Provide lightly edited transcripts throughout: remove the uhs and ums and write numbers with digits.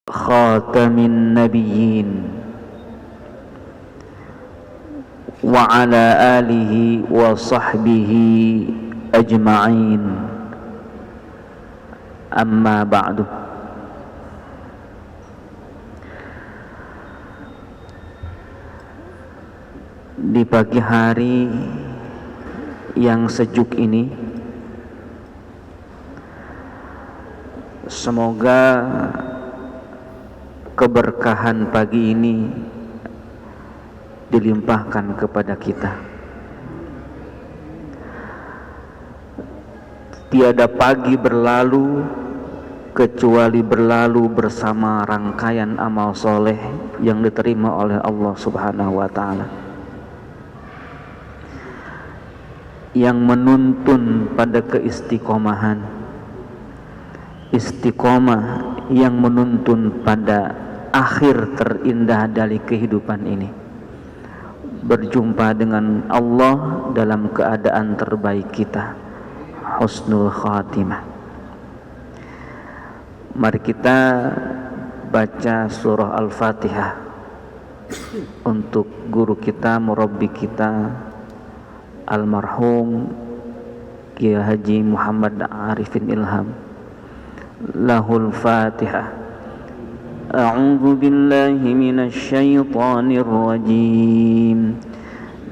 khatamin nabiyyin wa ala alihi wa sahbihi ajma'in, amma ba'du. Di pagi hari yang sejuk ini, semoga keberkahan pagi ini dilimpahkan kepada kita. Tiada pagi berlalu kecuali berlalu bersama rangkaian amal soleh yang diterima oleh Allah Subhanahu wa Ta'ala, yang menuntun pada keistiqomahan, istiqomah yang menuntun pada akhir terindah dari kehidupan ini, berjumpa dengan Allah dalam keadaan terbaik kita, husnul khatimah. Mari kita baca surah Al-Fatihah untuk guru kita, murabbi kita, almarhum Kiai Haji Muhammad Arifin Ilham. Lahul Fatihah. A'udzu billahi minasy syaithanir rajim.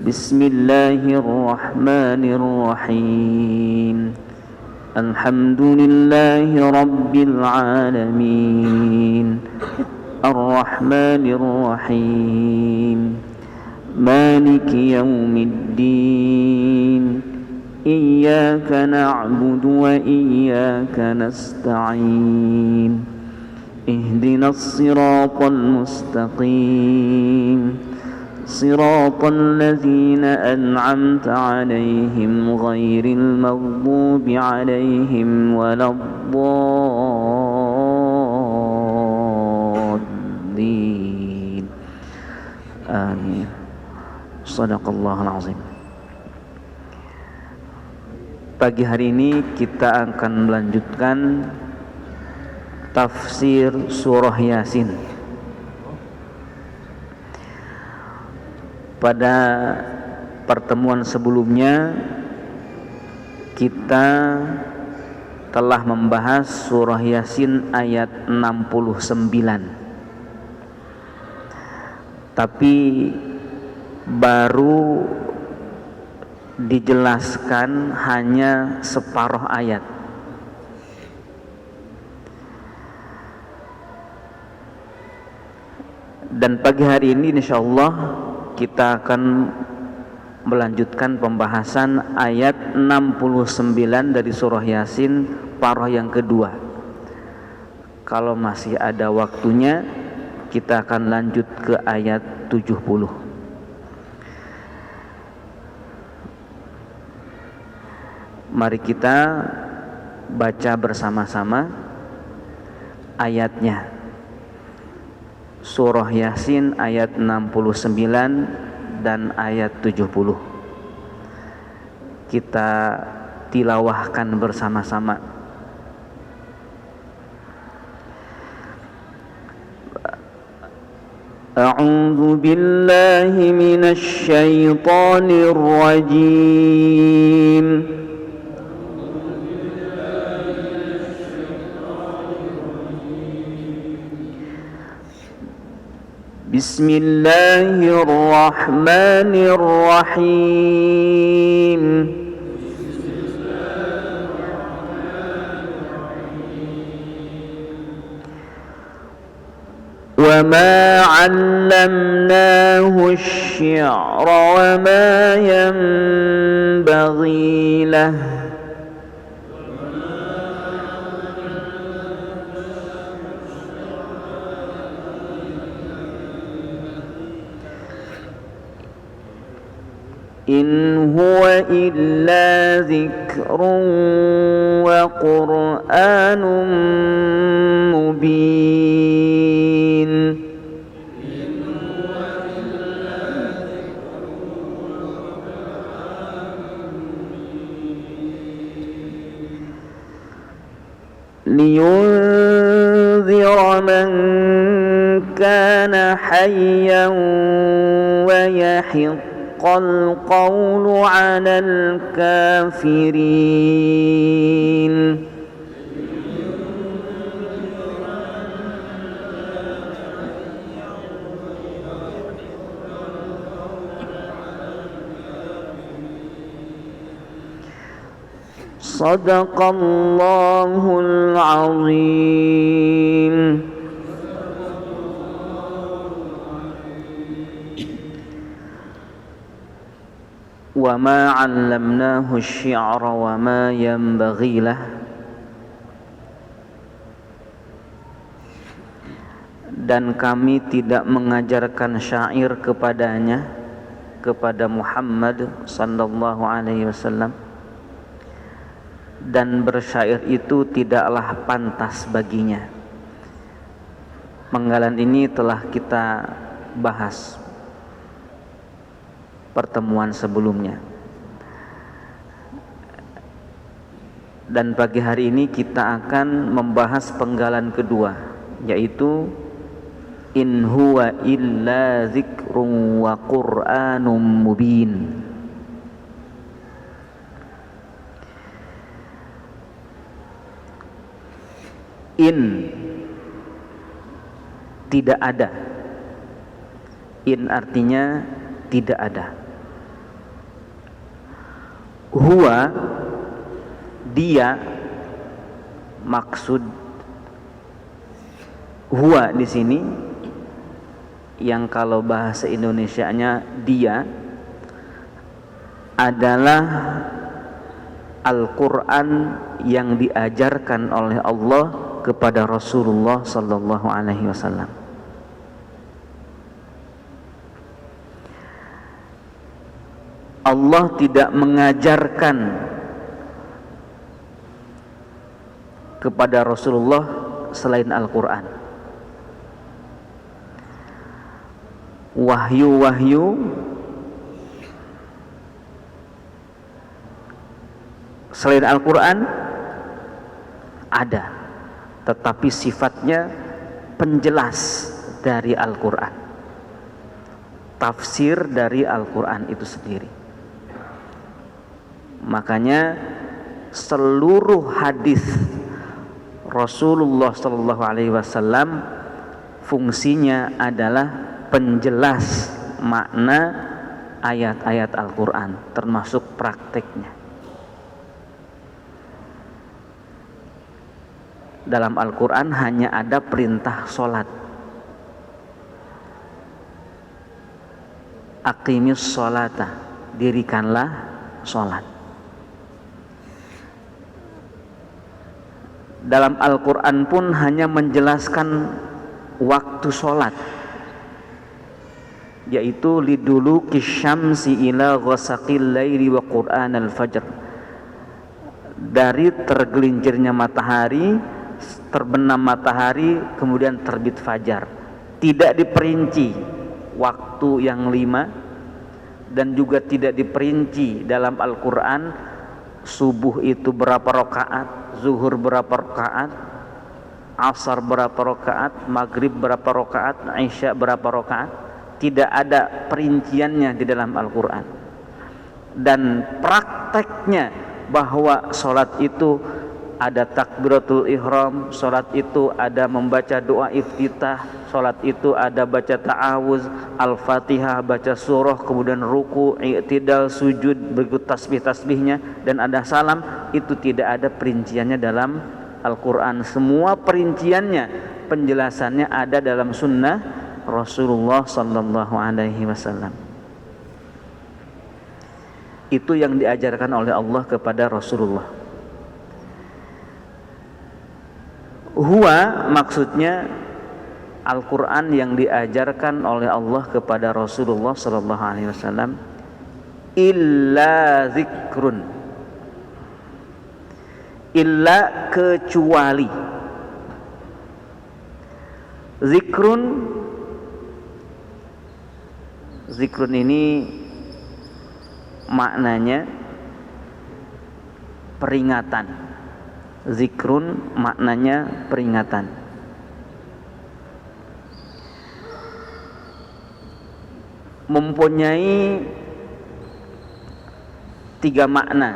Bismillahirrahmanirrahim. Alhamdulillahi rabbil alamin. Ar-Rahmanir Rahim. Maliki yaumiddin. Iyyaka na'budu wa iyyaka nasta'in. Ihdinas siratal mustaqim. Siratal ladzina an'amta 'alaihim ghairil maghdubi 'alaihim waladdallin. Amin. Shadaqallahul azim. Pagi hari ini kita akan melanjutkan tafsir surah Yasin. Pada pertemuan sebelumnya kita telah membahas surah Yasin ayat 69, tapi baru dijelaskan hanya separuh ayat. Dan pagi hari ini insyaallah kita akan melanjutkan pembahasan ayat 69 dari surah Yasin, paruh yang kedua. Kalau masih ada waktunya, kita akan lanjut ke ayat 70. Mari kita baca bersama-sama ayatnya. Surah Yasin ayat 69 dan ayat 70. Kita tilawahkan bersama-sama. A'udzu billahi minasy syaithanir rajim. Bismillahirrahmanirrahim. Wa ma 'allamnahu asy-syi'ra wa ma yanbaghi lahu. In huwa illa dzikrun wa qur'anun mubin. Liyunzira man كان حيا ويحق القول على الكافرين صدق الله العظيم. وما علمناه الشعر وما ينبغي له. Dan kami tidak mengajarkan syair kepadanya, kepada Muhammad sallallahu alaihi wasallam, dan bersyair itu tidaklah pantas baginya. Penggalan ini telah kita bahas pertemuan sebelumnya. Dan pagi hari ini kita akan membahas penggalan kedua, yaitu in huwa illa dzikrun wa qur'anum mubin. In, tidak ada. In artinya tidak ada. Huwa, dia, maksud huwa di sini yang kalau bahasa Indonesianya dia adalah Al-Quran yang diajarkan oleh Allah kepada Rasulullah sallallahu alaihi wasallam. Allah tidak mengajarkan kepada Rasulullah selain Al-Quran. Wahyu-wahyu selain Al-Quran ada, tetapi sifatnya penjelas dari Al-Quran, tafsir dari Al-Quran itu sendiri. Makanya seluruh hadis Rasulullah sallallahu alaihi wasallam fungsinya adalah penjelas makna ayat-ayat Al-Quran, termasuk prakteknya. Dalam Al-Quran hanya ada perintah sholat. Aqimis sholata, dirikanlah sholat. Dalam Al-Quran pun hanya menjelaskan waktu sholat, yaitu liduluki syamsi ila ghasaqil laili wa qur'an al-fajr, dari tergelincirnya matahari, terbenam matahari, kemudian terbit fajar. Tidak diperinci waktu yang 5, dan juga tidak diperinci dalam Al-Quran subuh itu berapa rakaat, zuhur berapa rakaat, asar berapa rakaat, maghrib berapa rakaat, isya berapa rakaat. Tidak ada perinciannya di dalam Al-Quran. Dan prakteknya bahwa sholat itu ada takbiratul ihram, sholat itu ada membaca doa iftitah, sholat itu ada baca ta'awuz, al-fatihah, baca surah, kemudian ruku, i'tidal, sujud, berikut tasbih-tasbihnya, dan ada salam. Itu tidak ada perinciannya dalam Al-Quran. Semua perinciannya, penjelasannya ada dalam sunnah Rasulullah sallallahu alaihi wasallam. Itu yang diajarkan oleh Allah kepada Rasulullah. Huwa maksudnya Al-Quran yang diajarkan oleh Allah kepada Rasulullah sallallahu alaihi wasallam, illa zikrun, illa kecuali. Zikrun, zikrun ini maknanya peringatan. Zikrun maknanya peringatan. mempunyai 3 makna,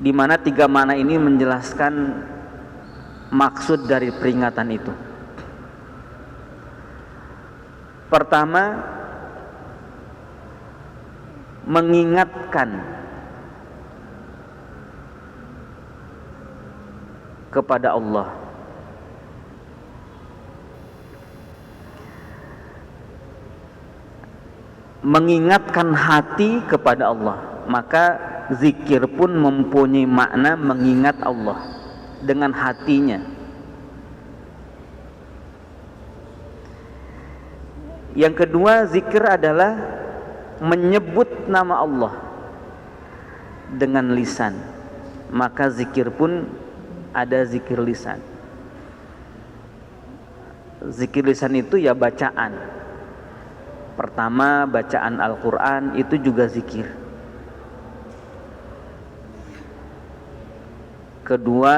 di mana 3 makna ini menjelaskan maksud dari peringatan itu. Pertama, mengingatkan kepada Allah. Mengingatkan hati kepada Allah. Maka zikir pun mempunyai makna mengingat Allah dengan hatinya. Yang kedua, zikir adalah menyebut nama Allah dengan lisan. Maka zikir pun ada zikir lisan. Zikir lisan itu ya bacaan. Pertama, bacaan Al-Quran itu juga zikir. Kedua,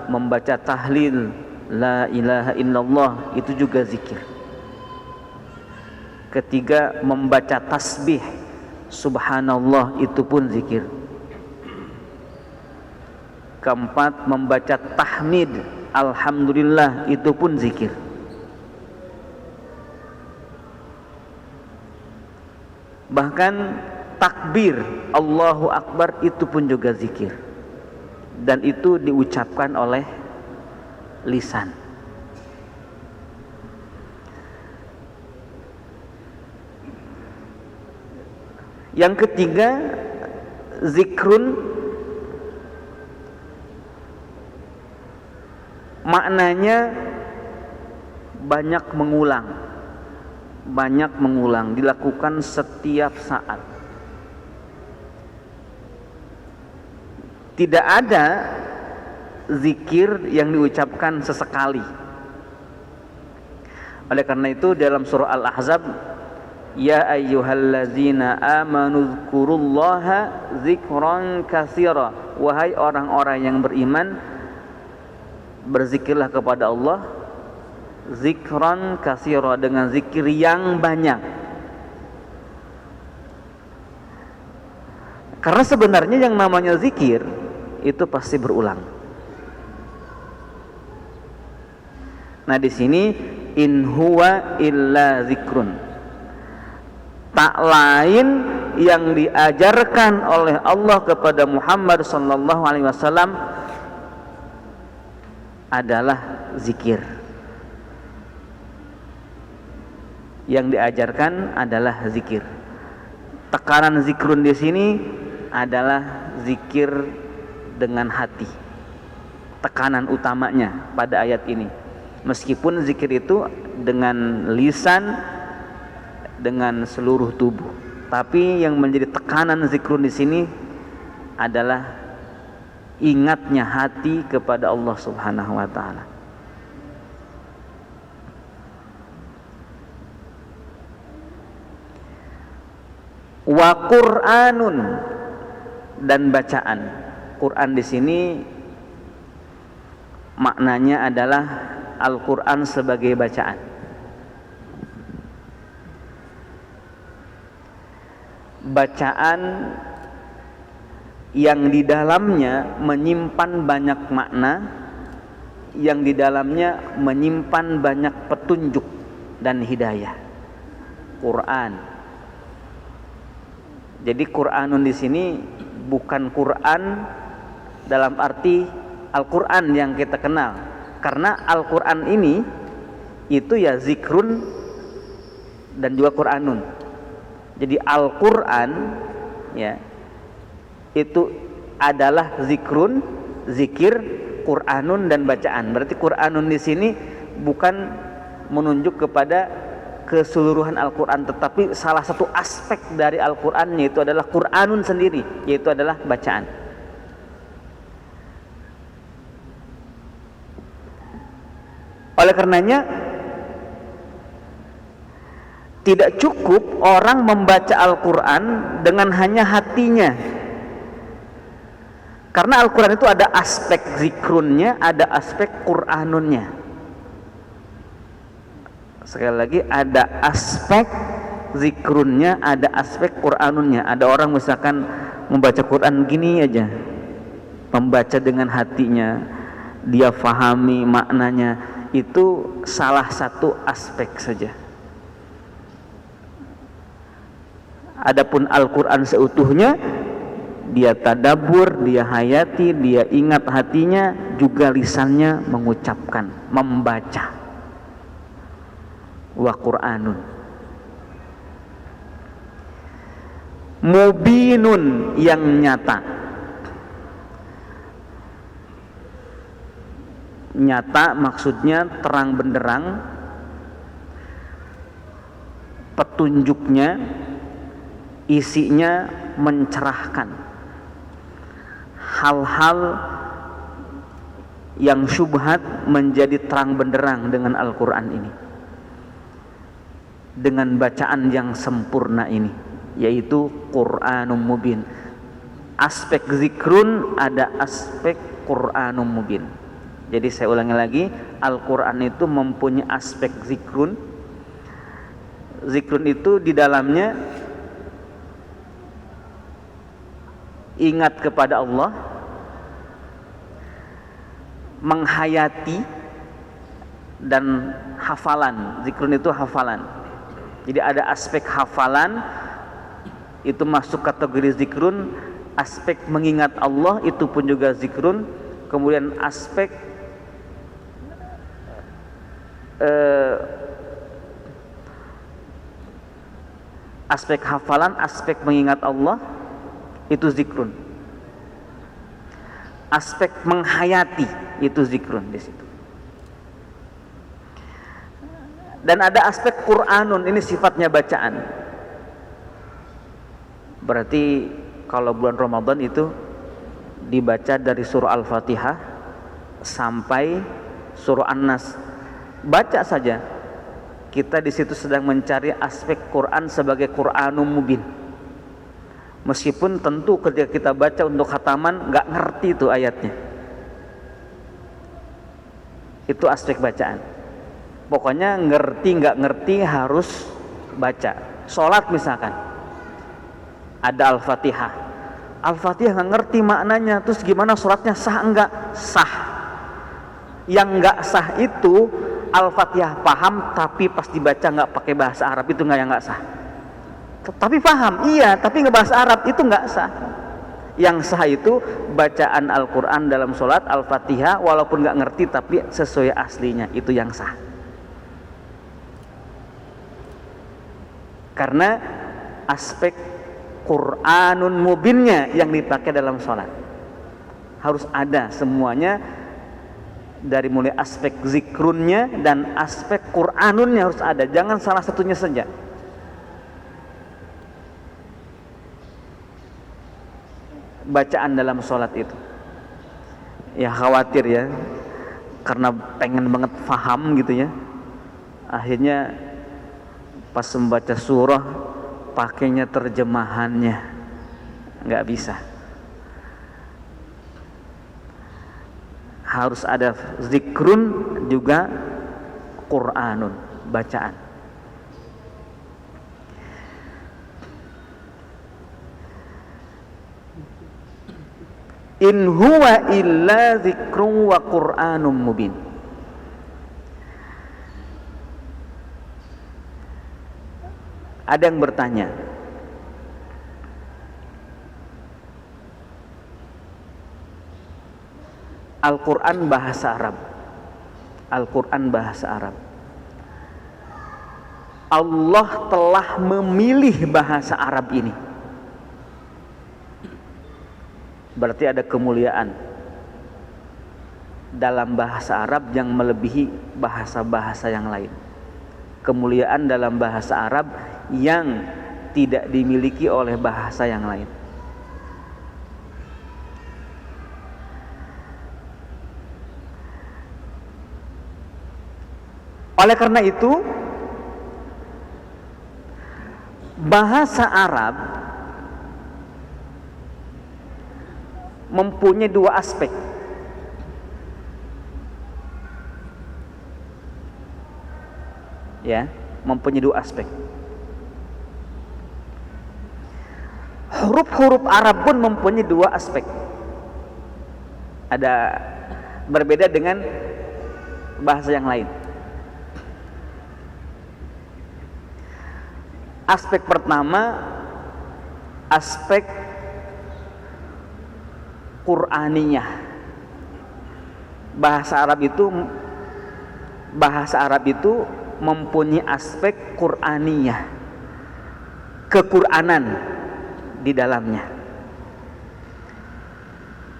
membaca tahlil la ilaha illallah itu juga zikir. Ketiga, membaca tasbih subhanallah itu pun zikir. Keempat, membaca tahmid alhamdulillah itu pun zikir. Bahkan takbir Allahu Akbar itu pun juga zikir. Dan itu diucapkan oleh lisan. Yang ketiga, zikrun maknanya banyak mengulang, dilakukan setiap saat. Tidak ada zikir yang diucapkan sesekali. Oleh karena itu dalam surah Al-Ahzab, ya ayyuhallazina amanu dzkurullaha dzikran katsira, wahai orang-orang yang beriman, berzikirlah kepada Allah zikran katsira, dengan zikir yang banyak. Karena sebenarnya yang namanya zikir itu pasti berulang. Nah, di sini in huwa illa zikrun, tak lain yang diajarkan oleh Allah kepada Muhammad sallallahu alaihi wasallam adalah zikir. Yang diajarkan adalah zikir. Tekanan zikrun di sini adalah zikir dengan hati. Tekanan utamanya pada ayat ini. Meskipun zikir itu dengan lisan, dengan seluruh tubuh, tapi yang menjadi tekanan zikrun di sini adalah ingatnya hati kepada Allah Subhanahu wa taala. Wa Qur'anun, dan bacaan. Quran di sini maknanya adalah Al-Quran sebagai bacaan. Bacaan yang di dalamnya menyimpan banyak makna, yang di dalamnya menyimpan banyak petunjuk dan hidayah. Quran. Jadi Quranun di sini bukan Quran dalam arti Al-Quran yang kita kenal, karena Al-Quran ini itu ya zikrun dan juga Quranun. Jadi Al-Quran ya itu adalah zikrun, zikir, Quranun dan bacaan. Berarti Quranun di sini bukan menunjuk kepada keseluruhan Al-Quran, tetapi salah satu aspek dari Al-Quran yaitu adalah Quranun sendiri, yaitu adalah bacaan. Oleh karenanya tidak cukup orang membaca Al-Quran dengan hanya hatinya, karena Al-Quran itu ada aspek zikrunnya, ada aspek Quranunnya. Sekali lagi, ada aspek zikrunnya, ada aspek Qur'anunnya. Ada orang misalkan membaca Quran gini aja, membaca dengan hatinya, dia fahami maknanya, itu salah satu aspek saja. Adapun Al-Quran seutuhnya, dia tadabbur, dia hayati, dia ingat hatinya, juga lisannya mengucapkan, membaca. Wa Qur'anun mubinun, yang nyata. Nyata maksudnya terang benderang, petunjuknya, isinya mencerahkan. Hal-hal yang syubhat menjadi terang benderang dengan Al-Quran ini, dengan bacaan yang sempurna ini, yaitu Qur'anum Mubin. Aspek zikrun, ada aspek Qur'anum Mubin. Jadi saya ulangi lagi, Al-Quran itu mempunyai aspek zikrun. Zikrun itu di dalamnya ingat kepada Allah, menghayati, dan hafalan. Zikrun itu hafalan. Jadi ada aspek hafalan, itu masuk kategori zikrun. Aspek mengingat Allah, itu pun juga zikrun. Kemudian aspek aspek hafalan, aspek mengingat Allah, itu zikrun. Aspek menghayati, itu zikrun di situ. Dan ada aspek Qur'anun, ini sifatnya bacaan. Berarti kalau bulan Ramadan itu dibaca dari surah Al-Fatihah sampai surah An-Nas. Baca saja. Kita di situ sedang mencari aspek Quran sebagai Qur'anum Mubin. Meskipun tentu ketika kita baca untuk khataman nggak ngerti itu ayatnya. Itu aspek bacaan. Pokoknya ngerti nggak ngerti harus baca. Sholat misalkan ada Al-Fatihah. Al-Fatihah nggak ngerti maknanya, terus gimana sholatnya sah enggak? Sah. Yang nggak sah itu Al-Fatihah paham tapi pas dibaca nggak pakai bahasa Arab, itu nggak sah. Tapi paham, iya, tapi nggak bahasa Arab, itu nggak sah. Yang sah itu bacaan Al-Quran dalam sholat, Al-Fatihah, walaupun nggak ngerti tapi sesuai aslinya, itu yang sah. Karena aspek Qur'anun Mubinnya yang dipakai dalam sholat harus ada semuanya. Dari mulai aspek zikrunnya dan aspek Qur'anunnya harus ada, jangan salah satunya saja. Bacaan dalam sholat itu, ya khawatir ya, karena pengen banget paham gitu ya, akhirnya pas membaca surah pakainya terjemahannya, nggak bisa. Harus ada zikrun juga Qur'anun, bacaan. In huwa illa zikrun wa Qur'anum mubin. Ada yang bertanya, Al-Quran bahasa Arab. Al-Quran bahasa Arab. Allah telah memilih bahasa Arab ini. Berarti ada kemuliaan dalam bahasa Arab yang melebihi bahasa-bahasa yang lain. Kemuliaan dalam bahasa Arab yang tidak dimiliki oleh bahasa yang lain. Oleh karena itu, bahasa Arab mempunyai dua aspek. ya, mempunyai dua aspek. Huruf-huruf Arab pun mempunyai dua aspek. Ada berbeda dengan bahasa yang lain. Aspek pertama, aspek Qur'aniyah. Bahasa Arab itu mempunyai aspek Qur'aniyah, kequr'anan di dalamnya.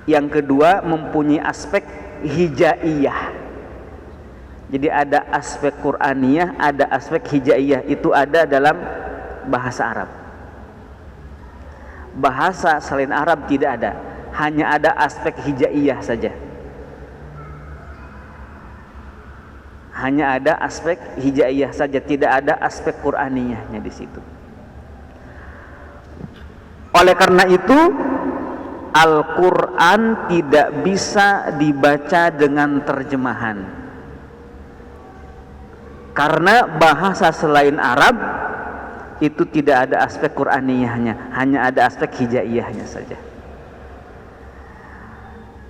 Yang kedua, mempunyai aspek hijaiyah. Jadi ada aspek Qur'aniyah, ada aspek hijaiyah. Itu ada dalam bahasa Arab. Bahasa selain Arab tidak ada, hanya ada aspek hijaiyah saja. Hanya ada aspek hijaiyah saja, tidak ada aspek Qur'aniyahnya di situ. Oleh karena itu, Al-Quran tidak bisa dibaca dengan terjemahan, karena bahasa selain Arab itu tidak ada aspek Qur'aniyahnya, hanya ada aspek hijaiyahnya saja.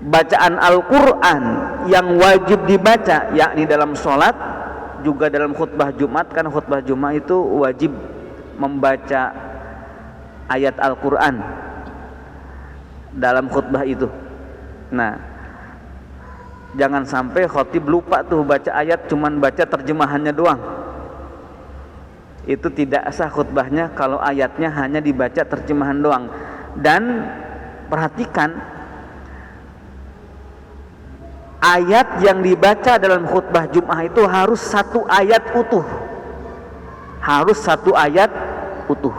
Bacaan Al-Quran yang wajib dibaca, yakni dalam sholat, juga dalam khutbah Jumat, kan khutbah Jumat itu wajib membaca ayat Al-Quran dalam khutbah itu. Nah, jangan sampai khatib lupa tuh baca ayat, cuman baca terjemahannya doang. Itu tidak sah khutbahnya kalau ayatnya hanya dibaca terjemahan doang. Dan perhatikan, ayat yang dibaca dalam khutbah Jum'ah itu harus satu ayat utuh. Harus satu ayat utuh.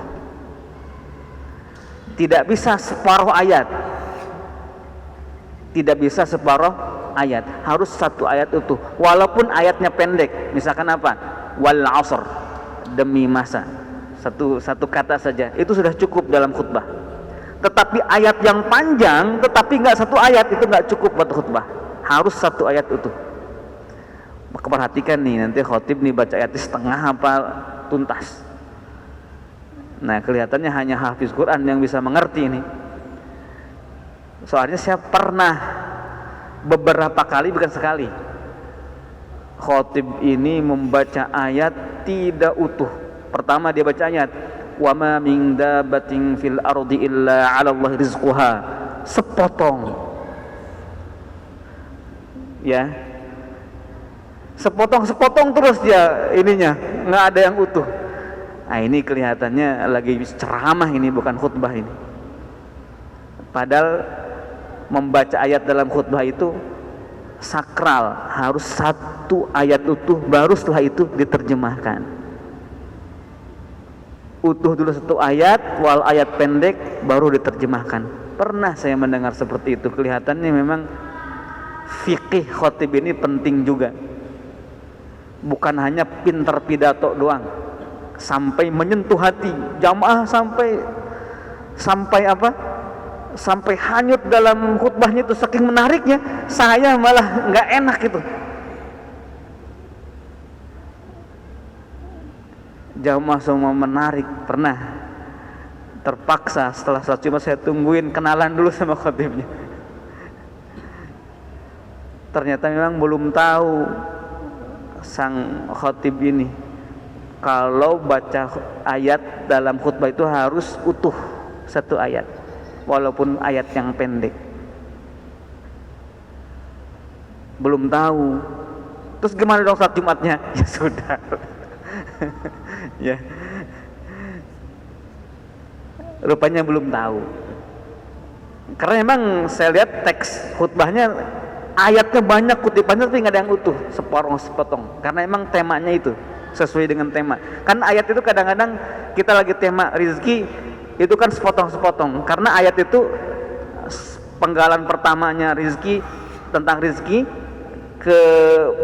Tidak bisa separuh ayat. Tidak bisa separuh ayat. Harus satu ayat utuh. Walaupun ayatnya pendek. Misalkan apa? Wal 'asr, demi masa. Satu kata saja. Itu sudah cukup dalam khutbah. Tetapi ayat yang panjang, tetapi nggak satu ayat, itu nggak cukup buat khutbah. Harus satu ayat utuh. Maka perhatikan nih, nanti khotib nih baca ayatnya setengah apa tuntas. Nah, kelihatannya hanya hafiz Quran yang bisa mengerti ini. Soalnya saya pernah beberapa kali, bukan sekali, khotib ini membaca ayat tidak utuh. Pertama dia baca ayat, wa ma min dabbatin fil ardi illa 'ala Allah rizquha, sepotong. Ya, sepotong terus dia ininya, nggak ada yang utuh. Nah, ini kelihatannya lagi ceramah, ini bukan khutbah ini. Padahal membaca ayat dalam khutbah itu sakral, harus satu ayat utuh, baru setelah itu diterjemahkan. Utuh dulu satu ayat, wal ayat pendek, baru diterjemahkan. Pernah saya mendengar seperti itu. Kelihatannya memang fikih khotib ini penting juga, bukan hanya pintar pidato doang, sampai menyentuh hati jamaah, sampai apa, sampai hanyut dalam khutbahnya itu, saking menariknya saya malah nggak enak gitu. Jamaah semua menarik. Pernah terpaksa setelah salat Jumat saya tungguin kenalan dulu sama khotibnya. Ternyata memang belum tahu sang khotib ini kalau baca ayat dalam khutbah itu harus utuh satu ayat, walaupun ayat yang pendek. Belum tahu. Terus gimana dong salat Jumatnya? Ya sudah. Ya. Rupanya belum tahu. Karena memang saya lihat teks khutbahnya ayatnya banyak, kutipannya, tapi nggak ada yang utuh, sepotong. Karena emang temanya itu sesuai dengan tema. Kan ayat itu kadang-kadang kita lagi tema rizki, itu kan sepotong-sepotong. Karena ayat itu penggalan pertamanya rizki, tentang rizki, ke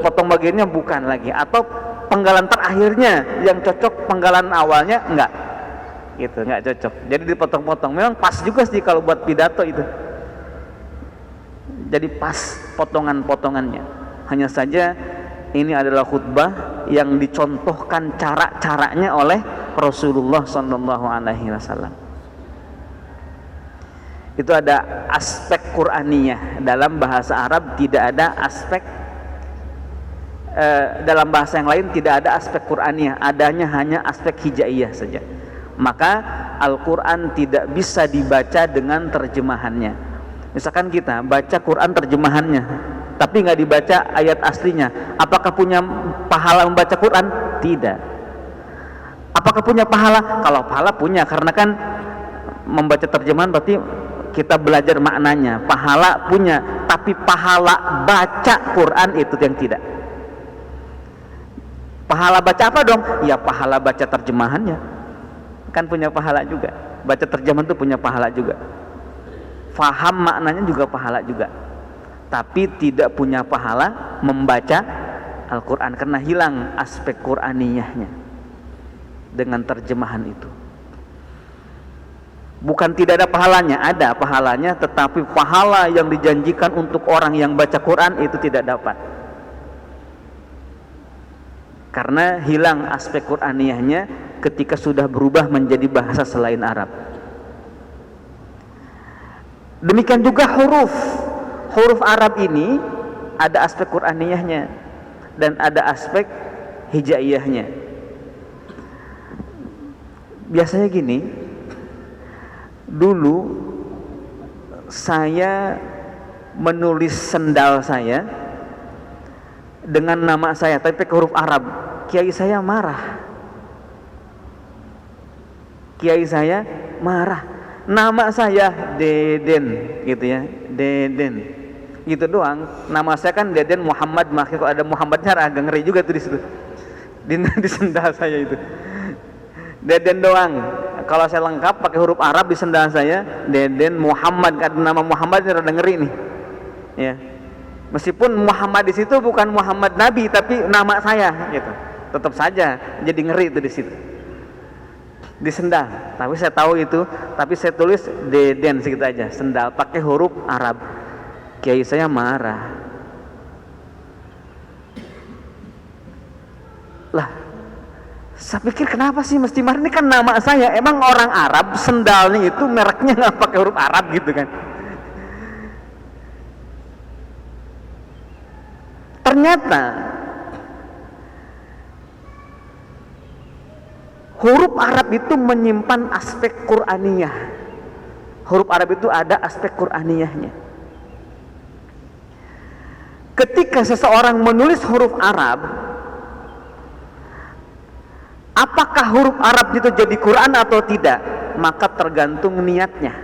potong bagiannya bukan lagi. Atau penggalan terakhirnya yang cocok, penggalan awalnya enggak. Gitu, nggak cocok. Jadi dipotong-potong. Memang pas juga sih kalau buat pidato itu. Jadi pas potongan-potongannya. Hanya saja ini adalah khutbah yang dicontohkan cara-caranya oleh Rasulullah sallallahu alaihi wasallam. Itu ada aspek Qur'aniyah. Dalam bahasa Arab tidak ada aspek dalam bahasa yang lain tidak ada aspek Qur'aniyah, adanya hanya aspek hijaiyah saja. Maka Al-Qur'an tidak bisa dibaca dengan terjemahannya. Misalkan kita baca Quran terjemahannya, tapi nggak dibaca ayat aslinya, apakah punya pahala membaca Quran? Tidak. Apakah punya pahala? Kalau pahala punya, karena kan membaca terjemahan berarti kita belajar maknanya, pahala punya. Tapi pahala baca Quran itu yang tidak. Pahala baca apa dong? Ya pahala baca terjemahannya, kan punya pahala juga. Baca terjemahan itu punya pahala juga. Faham maknanya juga pahala juga. Tapi tidak punya pahala membaca Al-Quran, karena hilang aspek Qur'aniyahnya dengan terjemahan itu. Bukan tidak ada pahalanya, ada pahalanya, tetapi pahala yang dijanjikan untuk orang yang baca Quran itu tidak dapat, karena hilang aspek Qur'aniyahnya ketika sudah berubah menjadi bahasa selain Arab. Demikian juga huruf Arab ini ada aspek Qur'aniyahnya dan ada aspek hijaiyahnya. Biasanya gini, dulu saya menulis sendal saya dengan nama saya tapi pakai huruf Arab. Kiai saya marah. Kiai saya marah. Nama saya Deden, gitu ya, Deden, gitu doang. Nama saya kan Deden Muhammad, makanya kalau ada Muhammadnya agak ngeri juga tuh di situ. Di sendal saya itu Deden doang. Kalau saya lengkap pakai huruf Arab di sendal saya Deden Muhammad, kan nama Muhammad rada ngeri nih, ya. Meskipun Muhammad di situ bukan Muhammad Nabi, tapi nama saya, gitu. Tetap saja jadi ngeri itu di situ. Di sendal, tapi saya tahu itu, tapi saya tulis Deden segitu aja, sendal pakai huruf Arab. Kiai saya marah. Lah, saya pikir kenapa sih mesti marah, ini kan nama saya, emang orang Arab sendalnya itu mereknya nggak pakai huruf Arab gitu kan. Ternyata huruf Arab itu menyimpan aspek Qur'aniyah. Huruf Arab itu ada aspek Qur'aniyahnya. Ketika seseorang menulis huruf Arab, apakah huruf Arab itu jadi Quran atau tidak? Maka tergantung niatnya.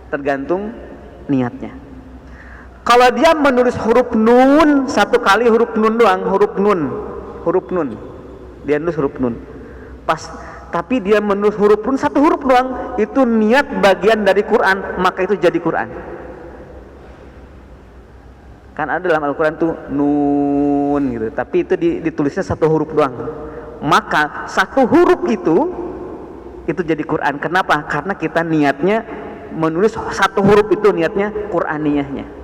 Tergantung niatnya. Kalau dia menulis huruf nun, satu kali huruf nun doang, huruf nun. Dia nulis huruf nun. Tapi dia menulis huruf nun, satu huruf doang, itu niat bagian dari Quran, maka itu jadi Quran. Kan ada dalam Al-Quran tuh nun gitu, tapi itu ditulisnya satu huruf doang, maka satu huruf itu jadi Quran. Kenapa? Karena kita niatnya menulis satu huruf itu niatnya Qur'aniyahnya.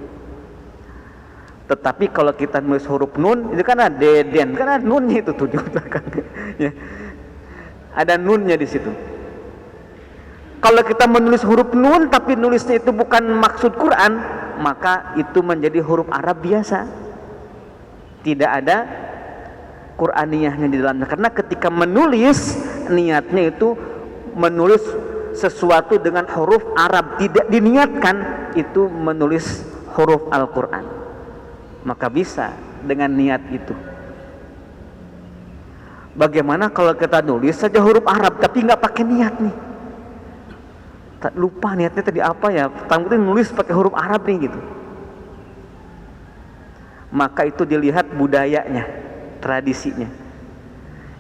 Tetapi kalau kita menulis huruf nun, itu kan ada Deden, kan ada nunnya itu tuh di belakang, ya. Ada nunnya di situ. Kalau kita menulis huruf nun tapi nulisnya itu bukan maksud Quran, maka itu menjadi huruf Arab biasa. Tidak ada Qur'aniyahnya di dalamnya. Karena ketika menulis, niatnya itu menulis sesuatu dengan huruf Arab, tidak diniatkan itu menulis huruf Al-Quran, maka bisa dengan niat itu. Bagaimana kalau kita nulis saja huruf Arab tapi nggak pakai niat nih? Lupa niatnya tadi apa ya? Tamu nulis pakai huruf Arab nih gitu. Maka itu dilihat budayanya, tradisinya.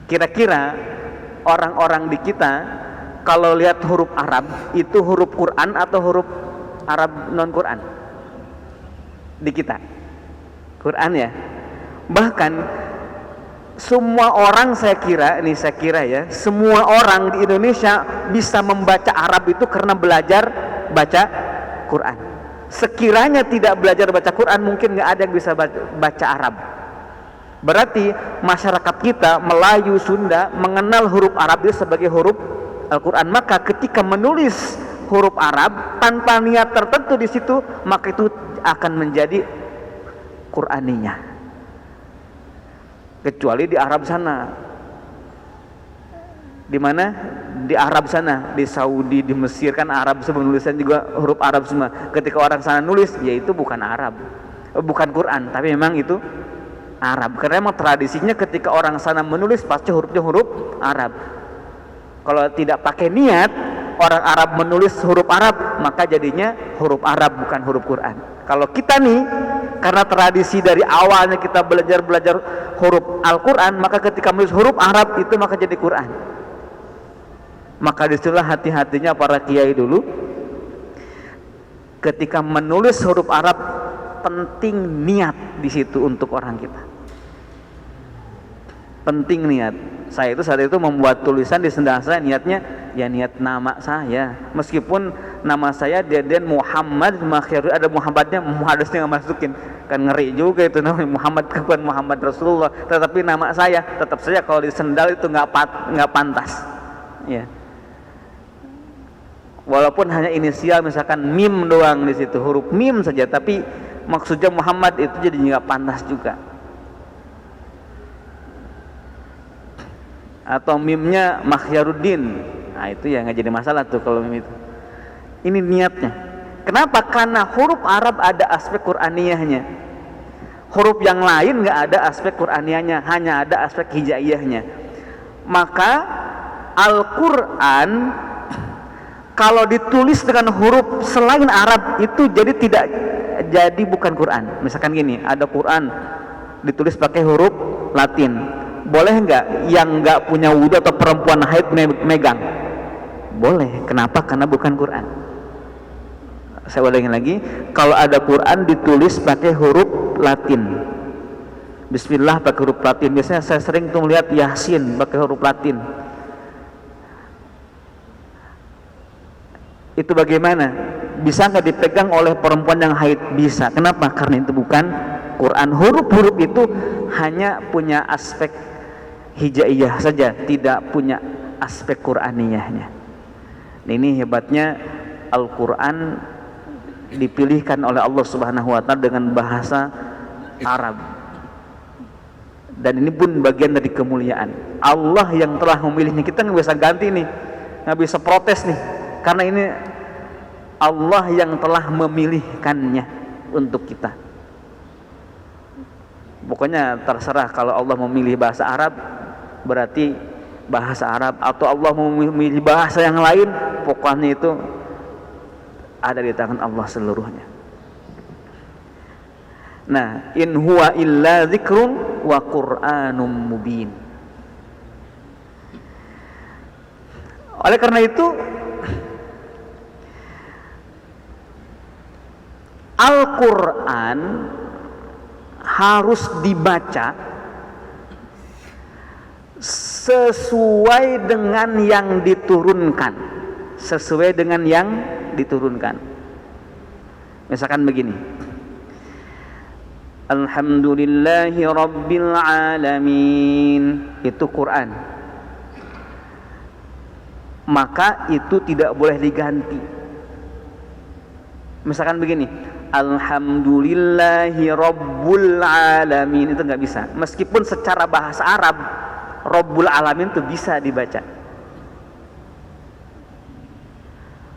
Kira-kira orang-orang di kita kalau lihat huruf Arab itu huruf Quran atau huruf Arab non Quran? Di kita Quran ya. Bahkan semua orang saya kira ya, semua orang di Indonesia bisa membaca Arab itu karena belajar baca Quran. Sekiranya tidak belajar baca Quran, mungkin nggak ada yang bisa baca Arab. Berarti masyarakat kita Melayu, Sunda mengenal huruf Arab itu sebagai huruf Al-Quran. Maka ketika menulis huruf Arab tanpa niat tertentu di situ, maka itu akan menjadi Qur'aniyah. Kecuali di Arab sana. Di mana? Di Arab sana, di Saudi, di Mesir, kan Arab semua nulisan juga huruf Arab semua. Ketika orang sana nulis, ya itu bukan Arab, bukan Quran, tapi memang itu Arab. Karena memang tradisinya ketika orang sana menulis pasti hurufnya huruf Arab. Kalau tidak pakai niat orang Arab menulis huruf Arab, maka jadinya huruf Arab bukan huruf Quran. Kalau kita nih, karena tradisi dari awalnya kita belajar huruf Al-Quran, maka ketika menulis huruf Arab itu maka jadi Quran. Maka disitulah hati-hatinya para kiai dulu ketika menulis huruf Arab, penting niat di situ untuk orang kita. Penting niat. Saya itu saat itu membuat tulisan di sendal saya, niatnya ya niat nama saya. Meskipun nama saya Deden Muhammad, makanya ada Muhammadnya, muhadisnya nggak masukin, kan ngeri juga itu namanya Muhammad, bukan Muhammad Rasulullah. Tetapi nama saya tetap saja kalau di sendal itu nggak pantas. Ya. Walaupun hanya inisial, misalkan mim doang di situ, huruf mim saja, tapi maksudnya Muhammad itu jadi nggak pantas juga. Atau mimnya Makhyaruddin, nah itu ya nggak jadi masalah tuh kalau mim itu. Ini niatnya. Kenapa? Karena huruf Arab ada aspek Qur'aniyahnya. Huruf yang lain nggak ada aspek Qur'aniyahnya, hanya ada aspek hijaiyahnya. Maka Al-Quran kalau ditulis dengan huruf selain Arab itu jadi bukan Quran. Misalkan gini, ada Quran ditulis pakai huruf Latin, boleh nggak yang nggak punya wudu atau perempuan haid megang? Boleh. Kenapa? Karena bukan Quran. Saya ulangi lagi, kalau ada Quran ditulis pakai huruf Latin, Bismillah pakai huruf Latin. Biasanya saya sering tuh melihat Yasin pakai huruf Latin. Itu bagaimana? Bisa nggak dipegang oleh perempuan yang haid? Bisa. Kenapa? Karena itu bukan Quran. Huruf-huruf itu hanya punya aspek hijaiyah saja, tidak punya aspek Qur'aniyahnya. Ini hebatnya Al-Quran dipilihkan oleh Allah Subhanahu wa Ta'ala dengan bahasa Arab. Dan ini pun bagian dari kemuliaan Allah yang telah memilihnya. Kita nggak bisa ganti nih, nggak bisa protes nih, karena ini Allah yang telah memilihkannya untuk kita. Pokoknya terserah, kalau Allah memilih bahasa Arab berarti bahasa Arab, atau Allah memilih bahasa yang lain, pokoknya itu ada di tangan Allah seluruhnya. Nah, in huwa illa dzikrun wa qur'anum mubin. Oleh karena itu Al-Quran harus dibaca sesuai dengan yang diturunkan. Sesuai dengan yang diturunkan. Misalkan begini, Alhamdulillahi Rabbil Alamin, itu Quran. Maka itu tidak boleh diganti. Misalkan begini, Alhamdulillahi Rabbul Alamin, itu nggak bisa. Meskipun secara bahasa Arab Rabbul Alamin itu bisa dibaca.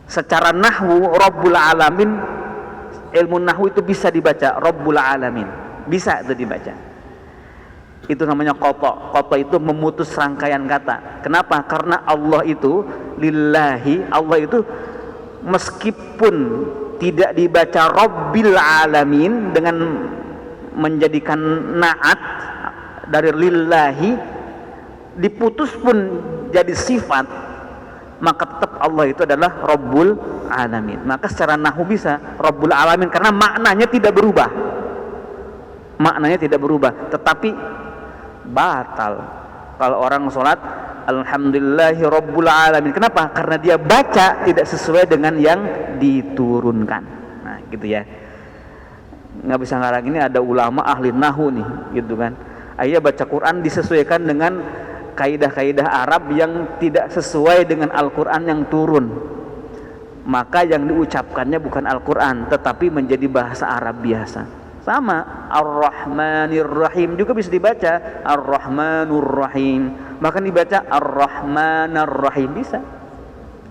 Secara nahwu Rabbul Alamin, ilmu nahwu itu bisa dibaca Rabbul Alamin, bisa itu dibaca. Itu namanya qata. Qata itu memutus rangkaian kata. Kenapa? Karena Allah itu lillahi, Allah itu meskipun tidak dibaca Rabbil Alamin dengan menjadikan naat dari lillahi, diputus pun jadi sifat, maka tetap Allah itu adalah Rabbul Alamin. Maka secara nahwu bisa Rabbul Alamin karena maknanya tidak berubah. Maknanya tidak berubah, tetapi batal kalau orang sholat Alhamdulillahi Rabbul Alamin. Kenapa? Karena dia baca tidak sesuai dengan yang diturunkan. Nah gitu ya, nggak bisa ngarang. Ini ada ulama ahli nahwu nih gitu kan, Akhirnya baca Quran disesuaikan dengan kaidah-kaidah Arab yang tidak sesuai dengan Al-Quran yang turun. Maka yang diucapkannya bukan Al-Quran, tetapi menjadi bahasa Arab biasa. Sama Ar-Rahmanir Rahim juga bisa dibaca Ar-Rahmanur Rahim, bahkan dibaca Ar-Rahmanir Rahim bisa.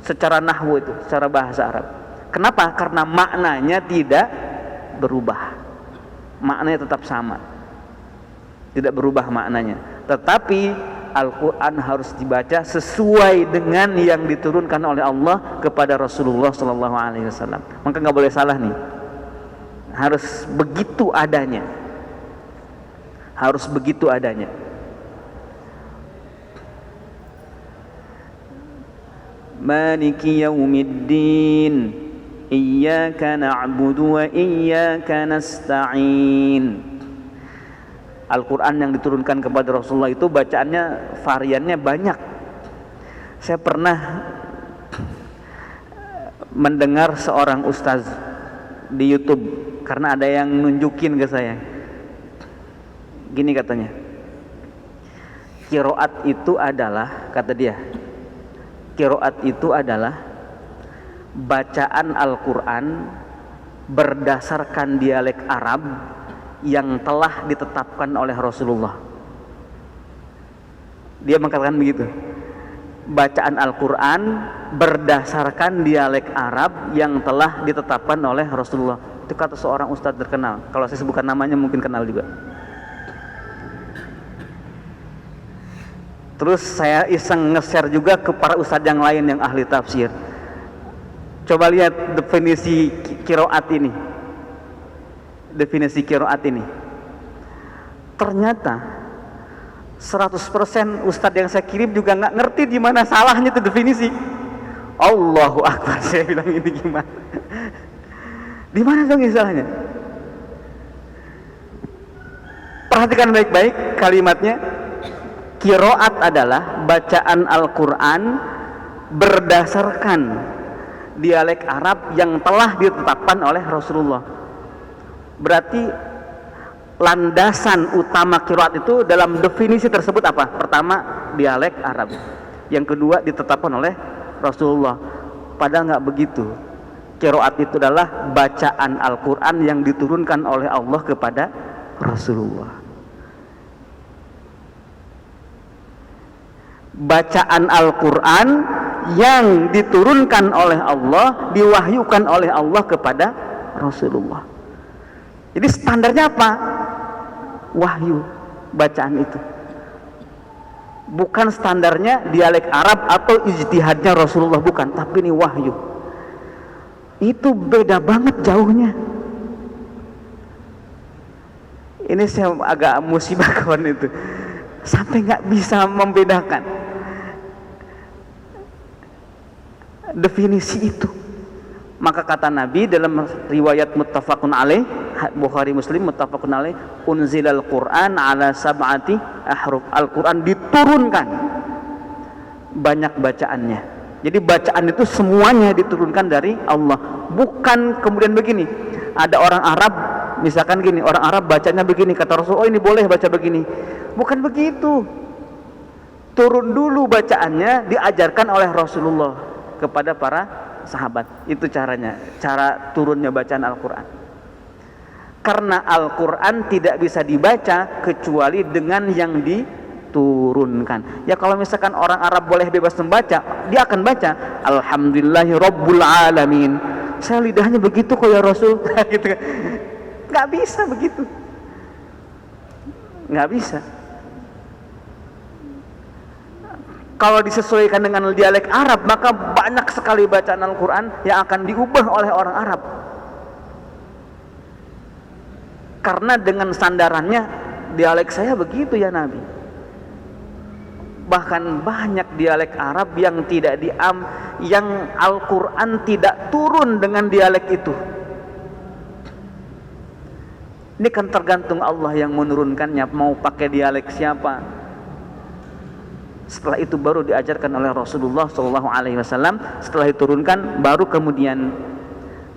Secara nahwu itu, secara bahasa Arab. Kenapa? Karena maknanya tidak berubah. Maknanya tetap sama. Tidak berubah maknanya. Tetapi Al-Quran harus dibaca sesuai dengan yang diturunkan oleh Allah kepada Rasulullah SAW. Maka nggak boleh salah nih. Harus begitu adanya. Harus begitu adanya. Maliki yaumiddin, iyyaka na'budu wa iyyaka nasta'in. Al-Quran yang diturunkan kepada Rasulullah itu bacaannya variannya banyak. Saya pernah mendengar seorang ustaz di YouTube, karena ada yang nunjukin ke saya. Gini katanya, qiraat itu adalah, kata dia, qiraat itu adalah bacaan Al-Quran berdasarkan dialek Arab yang telah ditetapkan oleh Rasulullah. Dia mengatakan begitu. Bacaan Al-Quran berdasarkan dialek Arab yang telah ditetapkan oleh Rasulullah. Itu kata seorang ustadz terkenal. Kalau saya sebutkan namanya mungkin kenal juga. Terus saya iseng nge-share juga ke para ustadz yang lain yang ahli tafsir. Coba lihat definisi qiraat ini. Definisi qiraat ini. Ternyata 100% ustadz yang saya kirim juga nggak ngerti di mana salahnya itu definisi. Allahu Akbar, saya bilang ini gimana? Di mana dong salahnya? Perhatikan baik-baik kalimatnya. Qiraat adalah bacaan Al-Quran berdasarkan dialek Arab yang telah ditetapkan oleh Rasulullah. Berarti landasan utama qiraat itu dalam definisi tersebut apa? Pertama, dialek Arab. Yang kedua, ditetapkan oleh Rasulullah. Padahal nggak begitu. Qiraat itu adalah bacaan Al-Quran yang diturunkan oleh Allah kepada Rasulullah. Bacaan Al-Quran yang diturunkan oleh Allah, diwahyukan oleh Allah kepada Rasulullah. Jadi standarnya apa? Wahyu, bacaan itu. Bukan standarnya dialek Arab atau ijtihadnya Rasulullah, bukan, tapi ini wahyu. Itu beda banget jauhnya. Ini saya agak musibah kawan itu. Sampai nggak bisa membedakan definisi itu. Maka kata Nabi dalam riwayat muttafaqun alaih, Bukhari Muslim muttafaqun alaih, unzilal Qur'an ala sab'ati ahruf. Al-Quran diturunkan banyak bacaannya. Jadi bacaan itu semuanya diturunkan dari Allah. Bukan kemudian begini, ada orang Arab misalkan gini, orang Arab bacanya begini, kata Rasul, oh ini boleh baca begini. Bukan begitu. Turun dulu bacaannya, diajarkan oleh Rasulullah kepada para sahabat. Itu caranya, cara turunnya bacaan Al-Quran. Karena Al-Quran tidak bisa dibaca kecuali dengan yang diturunkan. Ya kalau misalkan orang Arab boleh bebas membaca, dia akan baca Alhamdulillahi Rabbil Alamin. Saya lidahnya begitu kok ya Rasul. Gitu kan. Nggak bisa begitu. Nggak bisa. Kalau disesuaikan dengan dialek Arab, maka banyak sekali bacaan Al-Quran yang akan diubah oleh orang Arab. Karena dengan sandarannya, dialek saya begitu ya Nabi. Bahkan banyak dialek Arab yang tidak yang Al-Quran tidak turun dengan dialek itu. Ini kan tergantung Allah yang menurunkannya, mau pakai dialek siapa. Setelah itu baru diajarkan oleh Rasulullah SAW. Setelah diturunkan, baru kemudian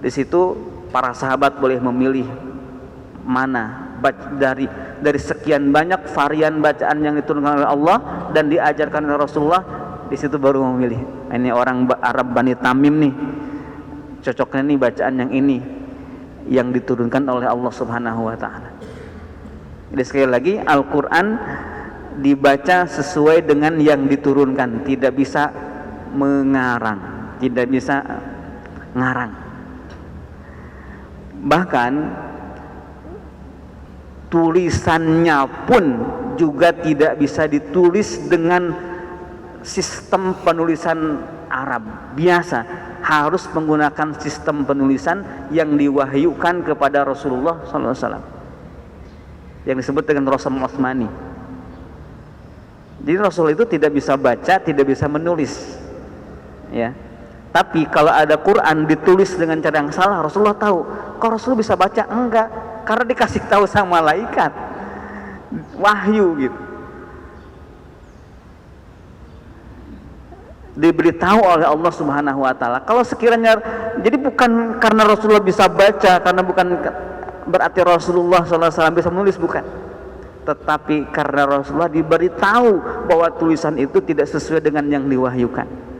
di situ para sahabat boleh memilih mana dari dari sekian banyak varian bacaan yang diturunkan oleh Allah dan diajarkan oleh Rasulullah, di situ baru memilih. Ini orang Arab Bani Tamim nih, cocoknya nih bacaan yang ini yang diturunkan oleh Allah Subhanahu wa taala. Jadi sekali lagi, Al-Qur'an dibaca sesuai dengan yang diturunkan, tidak bisa mengarang, tidak bisa ngarang. Bahkan tulisannya pun juga tidak bisa ditulis dengan sistem penulisan Arab biasa, harus menggunakan sistem penulisan yang diwahyukan kepada Rasulullah SAW, yang disebut dengan Rasul Utsmani. Jadi Rasul itu tidak bisa baca, tidak bisa menulis, ya. Tapi kalau ada Quran ditulis dengan cara yang salah, Rasulullah tahu. Kok Rasul bisa baca? Enggak, karena dikasih tahu sama malaikat, wahyu gitu, diberitahu oleh Allah Subhanahu wa taala. Kalau sekiranya, jadi bukan karena Rasulullah bisa baca, karena bukan berarti Rasulullah SAW bisa menulis, bukan. Tetapi karena Rasulullah diberitahu bahwa tulisan itu tidak sesuai dengan yang diwahyukan.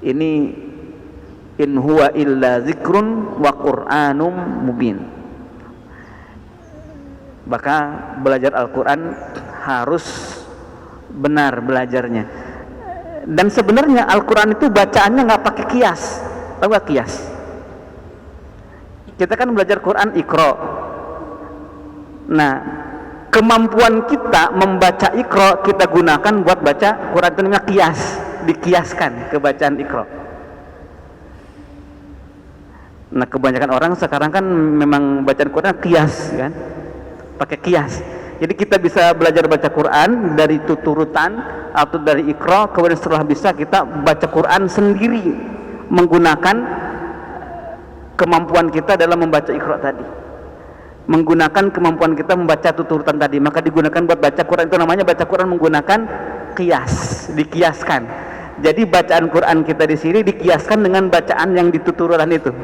Ini in huwa illa zikrun wa qur'anum mubin. Maka belajar Al-Quran harus benar belajarnya. Dan sebenarnya Al-Quran itu bacaannya nggak pakai kias. Tahu nggak kias? Kita kan belajar Quran Iqra. Nah, kemampuan kita membaca Iqra kita gunakan buat baca Quran, itu namanya kias, dikiaskan ke bacaan Iqra. Nah, kebanyakan orang sekarang kan memang bacaan Quran kias kan, pakai kias. Jadi kita bisa belajar baca Quran dari tuturutan atau dari Iqra, kemudian setelah bisa kita baca Quran sendiri menggunakan kemampuan kita dalam membaca Iqra tadi, menggunakan kemampuan kita membaca tuturutan tadi, maka digunakan buat baca Quran. Itu namanya baca Quran menggunakan kias, dikiaskan. Jadi bacaan Quran kita di sini dikiaskan dengan bacaan yang di tuturutan itu.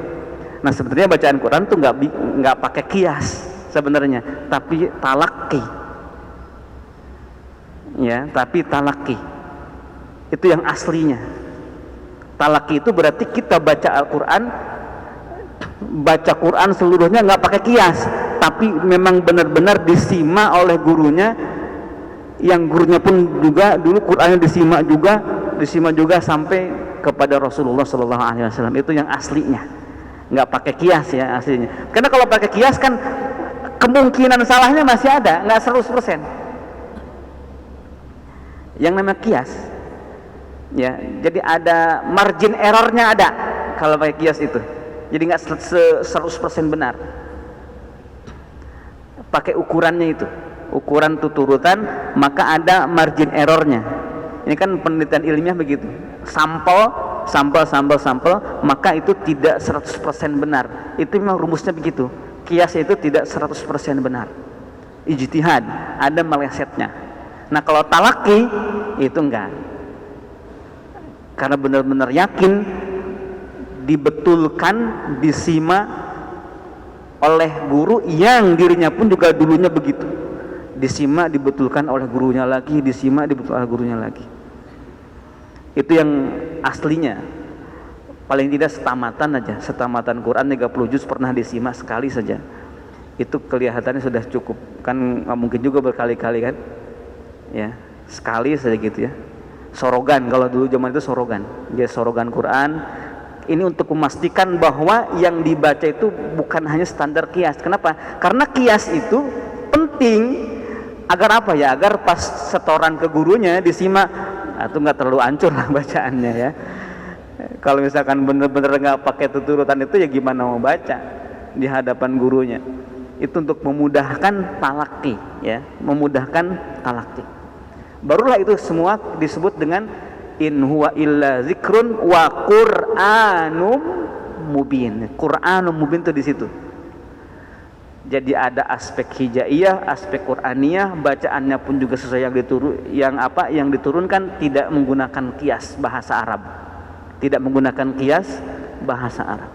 Nah, sebenarnya bacaan Quran tuh nggak pakai kias sebenarnya, tapi talaki, ya, tapi talaki itu yang aslinya. Talaki itu berarti kita baca Al-Quran, baca Quran seluruhnya nggak pakai kias, tapi memang benar-benar disimak oleh gurunya, yang gurunya pun juga dulu Qurannya disimak juga sampai kepada Rasulullah SAW. Itu yang aslinya, nggak pakai kias ya aslinya. Karena kalau pakai kias kan kemungkinan salahnya masih ada, nggak 100%. Yang namanya kias, ya, jadi ada margin errornya ada kalau pakai kias itu. Jadi nggak 100% benar. Pakai ukurannya itu, ukuran tuturutan, maka ada margin errornya. Ini kan penelitian ilmiah begitu. Sampel, maka itu tidak 100% benar. Itu memang rumusnya begitu. Kias itu tidak 100% benar. Ijtihad, ada melesetnya. Nah, kalau talaki itu enggak. Karena benar-benar yakin, dibetulkan, disimak oleh guru yang dirinya pun juga dulunya begitu. Disimak, dibetulkan oleh gurunya lagi, disimak, dibetulkan oleh gurunya lagi. Itu yang aslinya. Paling tidak setamatan aja, setamatan Quran 30 juz pernah disimak sekali saja. Itu kelihatannya sudah cukup. Kan nggak mungkin juga berkali-kali kan? Ya, sekali saja gitu ya. Sorogan, kalau dulu zaman itu sorogan. Dia sorogan Quran. Ini untuk memastikan bahwa yang dibaca itu bukan hanya standar kias. Kenapa? Karena kias itu penting agar apa ya? Agar pas setoran ke gurunya disimak, itu nggak terlalu hancur lah bacaannya ya. Kalau misalkan bener-bener nggak pakai tuturutan itu, ya gimana mau baca di hadapan gurunya? Itu untuk memudahkan talaki, ya, memudahkan talaki. Barulah itu semua disebut dengan in huwa illa zikrun wa qur'anum mubin. Qur'anum mubin itu di situ. Jadi ada aspek hijaiyah, aspek Qur'aniyah, bacaannya pun juga sesuai yang diturunkan, tidak menggunakan kias bahasa Arab. Tidak menggunakan kias bahasa Arab.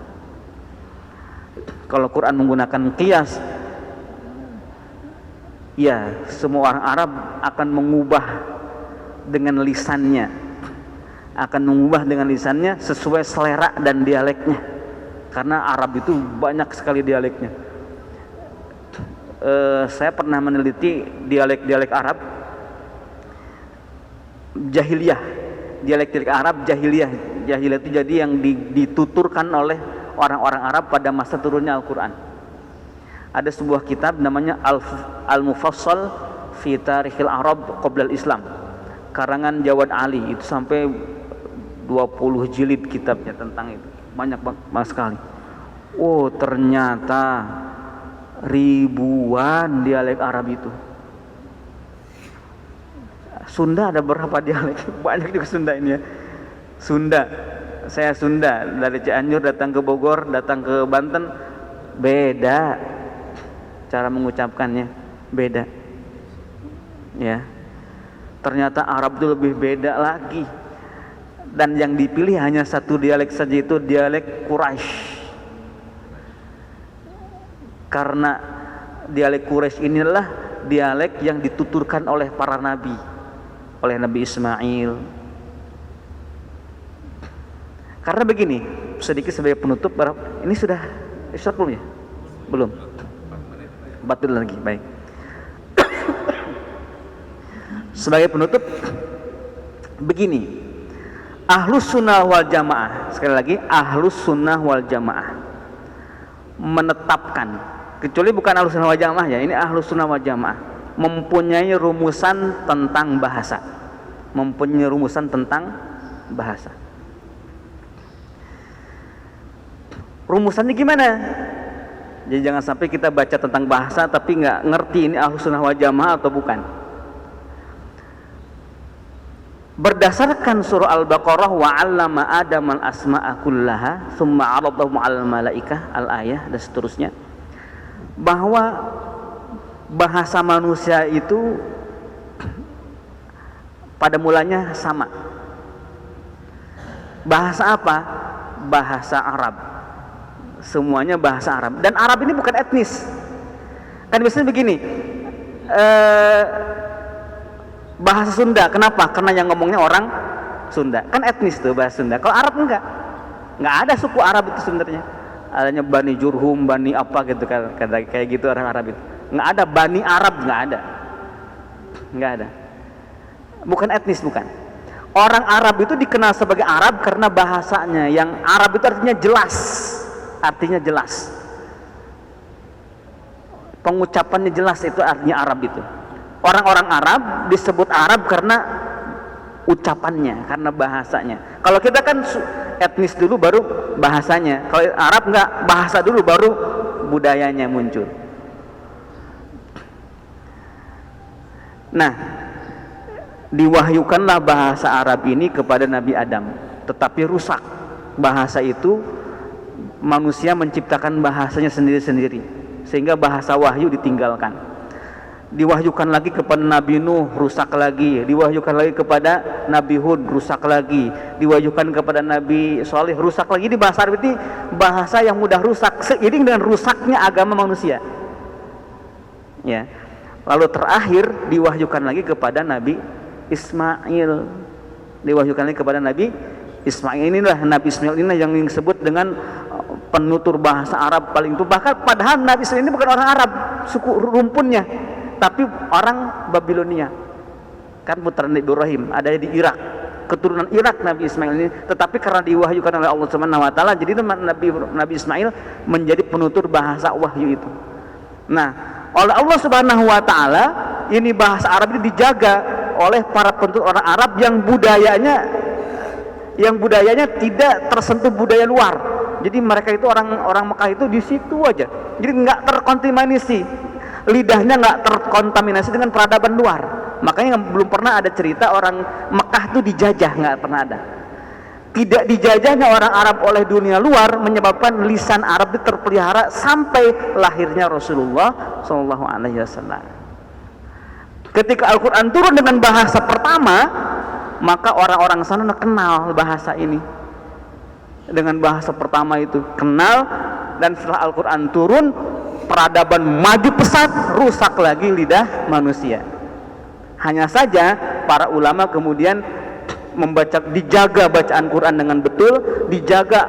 Kalau Quran menggunakan qiyas, ya semua orang Arab akan mengubah dengan lisannya, sesuai selera dan dialeknya, karena Arab itu banyak sekali dialeknya. Saya pernah meneliti dialek Arab jahiliyah, dialek Arab jahiliyah itu jadi yang dituturkan oleh orang-orang Arab pada masa turunnya Al-Quran. Ada sebuah kitab namanya Al-Mufassal fi Tarikhil Arab Qabla Al-Islam, karangan Jawad Ali, itu sampai 20 jilid kitabnya tentang itu, banyak sekali. Oh, ternyata ribuan dialek Arab itu. Sunda ada berapa dialek? Banyak juga Sunda ini ya. Saya Sunda, dari Cianjur datang ke Bogor, datang ke Banten, beda cara mengucapkannya, beda. Ya. Ternyata Arab itu lebih beda lagi. Dan yang dipilih hanya satu dialek saja, itu dialek Quraisy. Karena dialek Quraisy inilah dialek yang dituturkan oleh para nabi, oleh Nabi Ismail. Karena begini, sedikit sebagai penutup, ini sudah Ustaz belum ya? Belum. 4 menit lagi, baik. Sebagai penutup, begini, Ahlus Sunnah wal Jamaah, sekali lagi Ahlus Sunnah wal Jamaah menetapkan, kecuali bukan Ahlus Sunnah wal Jamaah ya, ini Ahlus Sunnah wal Jamaah mempunyai rumusan tentang bahasa, Rumusannya gimana? Jadi jangan sampai kita baca tentang bahasa tapi nggak ngerti ini Ahlus Sunnah wal Jamaah atau bukan. Berdasarkan surah Al-Baqarah, wa 'allama Adam al-asma'a kullaha tsumma 'aradahum 'alal malaikah, al-ayah dan seterusnya, bahwa bahasa manusia itu pada mulanya sama. Bahasa apa? Bahasa Arab. Semuanya bahasa Arab. Dan Arab ini bukan etnis. Kan biasanya begini, bahasa Sunda, kenapa? Karena yang ngomongnya orang Sunda, kan etnis tuh bahasa Sunda. Kalau Arab enggak ada suku Arab itu sebenarnya. Adanya Bani Jurhum, Bani apa gitu kan, kayak gitu orang Arab itu. Nggak ada Bani Arab, nggak ada. Bukan etnis, bukan. Orang Arab itu dikenal sebagai Arab karena bahasanya yang Arab itu artinya jelas. Pengucapannya jelas, itu artinya Arab itu. Orang-orang Arab disebut Arab karena ucapannya, karena bahasanya. Kalau kita kan etnis dulu baru bahasanya. Kalau Arab enggak, bahasa dulu baru budayanya muncul. Nah, diwahyukanlah bahasa Arab ini kepada Nabi Adam, tetapi rusak. Bahasa itu manusia menciptakan bahasanya sendiri-sendiri, sehingga bahasa wahyu ditinggalkan. Diwahyukan lagi kepada Nabi Nuh, rusak lagi. Diwahyukan lagi kepada Nabi Hud, rusak lagi. Diwahyukan kepada Nabi Shalih, rusak lagi. Di bahasa Arab ini bahasa yang mudah rusak seiring dengan rusaknya agama manusia. Ya. Lalu terakhir diwahyukan lagi kepada Nabi Ismail. Diwahyukan lagi kepada Nabi Ismail. Inilah Nabi Ismail ini yang disebut dengan penutur bahasa Arab paling itu. Bahkan padahal Nabi Ismail ini bukan orang Arab suku rumpunnya, tapi orang Babilonia. Kan putra Nabi Ibrahim, ada di Irak, keturunan Irak Nabi Ismail ini. Tetapi karena diwahyukan oleh Allah Subhanahu wa taala, jadi Nabi Ismail menjadi penutur bahasa wahyu itu. Nah, oleh Allah Subhanahu wa taala ini bahasa Arab ini dijaga oleh para penutur orang Arab yang budayanya tidak tersentuh budaya luar. Jadi mereka itu orang Mekah itu di situ aja. Jadi nggak terkontaminasi, lidahnya nggak terkontaminasi dengan peradaban luar. Makanya belum pernah ada cerita orang Mekah itu dijajah, nggak pernah ada. Tidak dijajahnya orang Arab oleh dunia luar menyebabkan lisan Arab itu terpelihara sampai lahirnya Rasulullah Shallallahu Alaihi Wasallam. Ketika Al-Quran turun dengan bahasa pertama, maka orang-orang sana kenal bahasa ini. Dengan bahasa pertama itu kenal, dan setelah Al-Quran turun, peradaban maju pesat, rusak lagi lidah manusia. Hanya saja para ulama kemudian dijaga bacaan Quran dengan betul, dijaga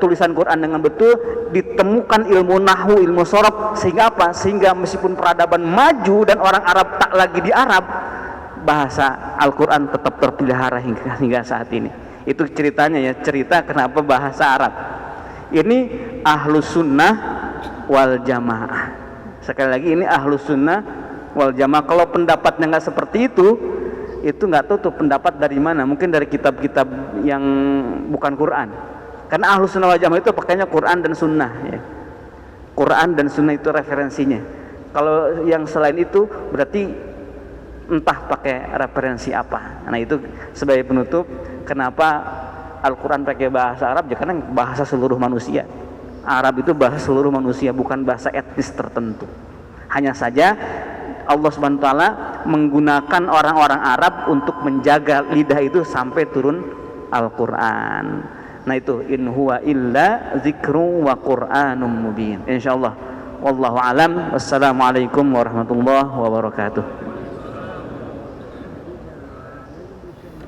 tulisan Quran dengan betul, ditemukan ilmu nahwu, ilmu sorof, sehingga apa? Sehingga meskipun peradaban maju dan orang Arab tak lagi di Arab, bahasa Al-Quran tetap terpelihara hingga saat ini. Itu ceritanya ya, cerita kenapa bahasa Arab. Ini ahlus sunnah wal jamaah. Sekali lagi ini ahlus sunnah wal jamaah. Kalau pendapatnya nggak seperti itu nggak tahu tuh pendapat dari mana. Mungkin dari kitab-kitab yang bukan Quran. Karena ahlus sunnah wal jamaah itu pakainya Quran dan sunnah ya. Quran dan sunnah itu referensinya. Kalau yang selain itu berarti entah pakai referensi apa. Nah itu sebagai penutup kenapa Al-Quran pakai bahasa Arab, ya karena bahasa seluruh manusia. Arab itu bahasa seluruh manusia, bukan bahasa etnis tertentu. Hanya saja Allah Subhanahu wa taala menggunakan orang-orang Arab untuk menjaga lidah itu sampai turun Al-Quran. Nah itu, in huwa illa dzikru wa Qur'anum mubin. Insyaallah. Wallahu alam. Wassalamualaikum warahmatullahi wabarakatuh.